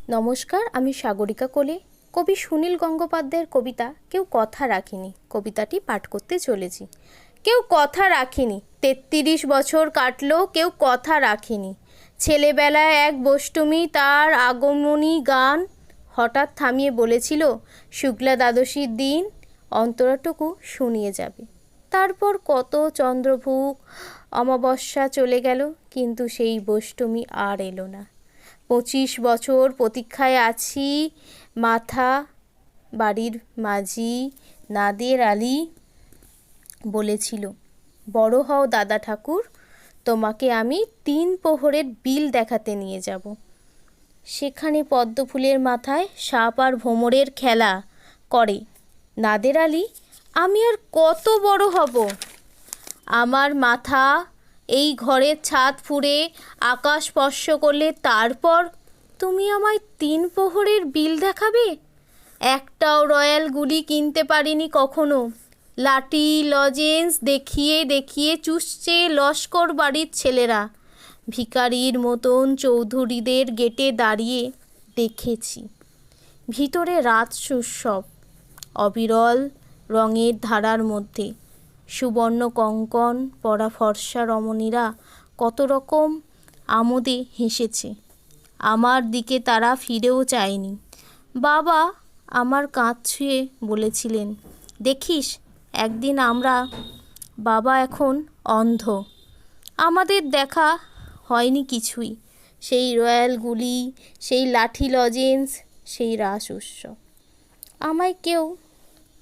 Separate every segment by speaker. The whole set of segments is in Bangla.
Speaker 1: নমস্কার, আমি সাগরিকা কোলে। কবি সুনীল গঙ্গোপাধ্যায়ের কবিতা কেউ কথা রাখেনি কবিতাটি পাঠ করতে চলেছি। কেউ কথা রাখেনি, ৩৩ বছর কাটলো, কেউ কথা রাখেনি। ছেলেবেলায় এক বষ্টমী তার আগমনী গান হঠাৎ থামিয়ে বলেছিল, শুক্লা দ্বাদশীর দিন অন্তরাটুকু শুনিয়ে যাবে। তারপর কত চন্দ্রভুক অমাবস্যা চলে গেল, কিন্তু সেই বষ্টমী আর এলো না। ২৫ বছর প্রতীক্ষায় আছি। মাথা বাড়ির মাঝি নাদের আলী বলেছিল, বড় হও দাদা ঠাকুর, তোমাকে আমি ৩ প্রহরের বিল দেখাতে নিয়ে যাব। সেখানে পদ্মফুলের মাথায় সাপ আর ভোমরের খেলা করে। নাদের আলী, আমি আর কত বড় হব? আমার মাথা এই ঘরের ছাদ ফুঁড়ে আকাশ স্পর্শ করলে তারপর তুমি আমায় ৩ প্রহরের বিল দেখাবে? একটাও রয়্যাল গুলি কিনতে পারিনি কখনো। লাঠি লজেন্স দেখিয়ে দেখিয়ে চুষছে লস্কর বাড়ির ছেলেরা। ভিখারির মতন চৌধুরীদের গেটে দাঁড়িয়ে দেখেছি। ভিতরে রাত উৎসব, অবিরল রঙের ধারার মধ্যে সুবর্ণ কঙ্কণ পরা ফর্সা রমণীরা কত রকম আমোদে হেসেছে। আমার দিকে তারা ফিরেও চায়নি। বাবা আমার কাঁধ ছুঁয়ে বলেছিলেন, দেখিস একদিন আমরা। বাবা এখন অন্ধ। আমাদের দেখা হয়নি কিছুই। সেই রয়্যাল গুলি, সেই লাঠি লজেন্স, সেই রাস উৎসব আমায় কেউ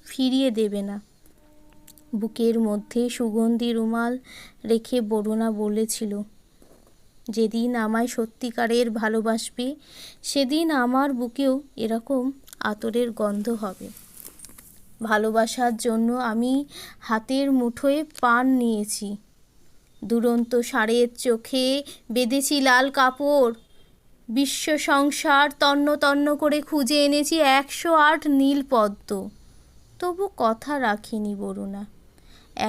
Speaker 1: ফিরিয়ে দেবে না। বুকের মধ্যে সুগন্ধি রুমাল রেখে বরুণা বলেছিল, যেদিন আমায় সত্যিকারের ভালোবাসবে সেদিন আমার বুকেও এরকম আতরের গন্ধ হবে। ভালোবাসার জন্য আমি হাতের মুঠোয় পান নিয়েছি, দুরন্ত ষাঁড়ের চোখে বেঁধেছি লাল কাপড়। বিশ্ব সংসার তন্ন তন্ন করে খুঁজে এনেছি ১০৮ নীল পদ্ম, তবু কথা রাখিনি বরুণা।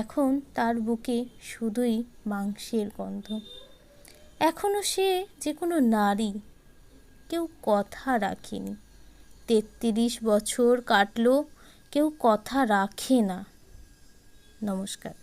Speaker 1: এখন তার বুকে শুধুই মাংসের গন্ধ। এখনও সে যে কোনো নারী, কেউ কথা রাখেনি। ৩৩ বছর কাটলো, কেউ কথা রাখে না। নমস্কার।